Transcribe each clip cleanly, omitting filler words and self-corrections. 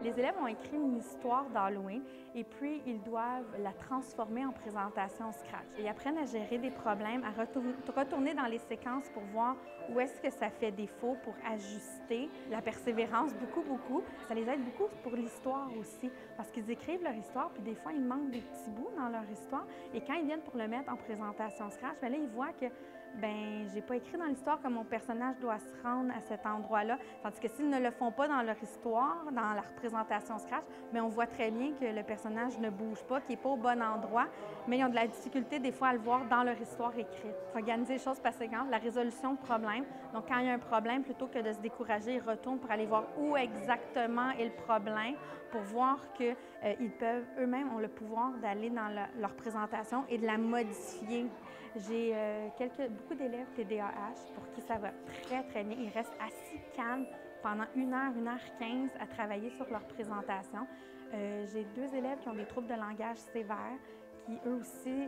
Les élèves ont écrit une histoire d'Halloween et puis ils doivent la transformer en présentation Scratch. Ils apprennent à gérer des problèmes, à retourner dans les séquences pour voir où est-ce que ça fait défaut pour ajuster. La persévérance, beaucoup. Ça les aide beaucoup pour l'histoire aussi parce qu'ils écrivent leur histoire puis des fois, il manque des petits bouts dans leur histoire et quand ils viennent pour le mettre en présentation Scratch, bien là, ils voient que j'ai pas écrit dans l'histoire que mon personnage doit se rendre à cet endroit-là. Tandis que s'ils ne le font pas dans leur histoire, dans la représentation Scratch, bien, on voit très bien que le personnage ne bouge pas, qu'il n'est pas au bon endroit, mais ils ont de la difficulté des fois à le voir dans leur histoire écrite. Organiser les choses par séquence, la résolution de problèmes. Donc, quand il y a un problème, plutôt que de se décourager, ils retournent pour aller voir où exactement est le problème, pour voir qu'ils peuvent, eux-mêmes, ont le pouvoir d'aller dans leur présentation et de la modifier. J'ai beaucoup d'élèves TDAH pour qui ça va très bien. Ils restent assis calmes pendant 1 heure 15 à travailler sur leur présentation. J'ai 2 élèves qui ont des troubles de langage sévères qui, eux aussi,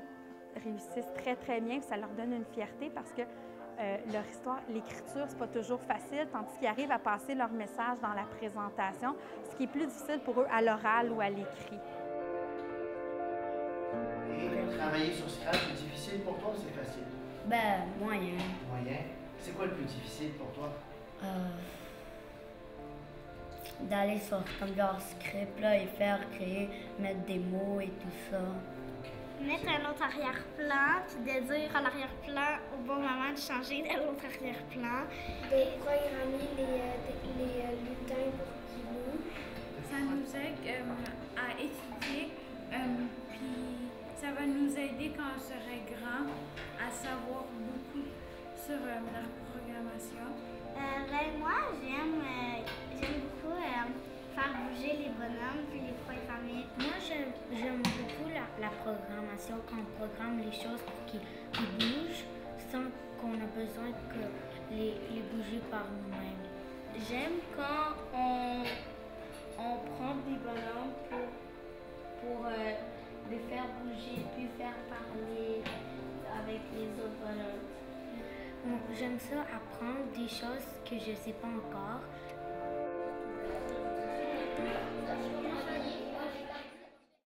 réussissent très bien. Ça leur donne une fierté parce que leur histoire, l'écriture, c'est pas toujours facile, tandis qu'ils arrivent à passer leur message dans la présentation, ce qui est plus difficile pour eux à l'oral ou à l'écrit. Et travailler sur Scratch, c'est difficile pour toi ou c'est facile? Moyen. Moyen. C'est quoi le plus difficile pour toi? D'aller sur comme genre script là, et créer, mettre des mots et tout ça. Mettre un autre arrière-plan, puis de dire à l'arrière-plan au bon moment de changer à l'autre arrière-plan. De programmer les lutins pour qu'ils bougent. Ça nous aide à étudier, puis ça va nous aider quand on sera grand à savoir beaucoup sur la programmation. Moi, j'aime beaucoup faire bouger les bonhommes puis les programmer. Moi, j'aime beaucoup la programmation, quand on programme les choses pour qu'ils bougent sans qu'on ait besoin de les bouger par nous-mêmes. J'aime quand on prend des bonhommes pour les faire bouger puis faire parler avec les autres bonhommes. J'aime ça, apprendre des choses que je ne sais pas encore.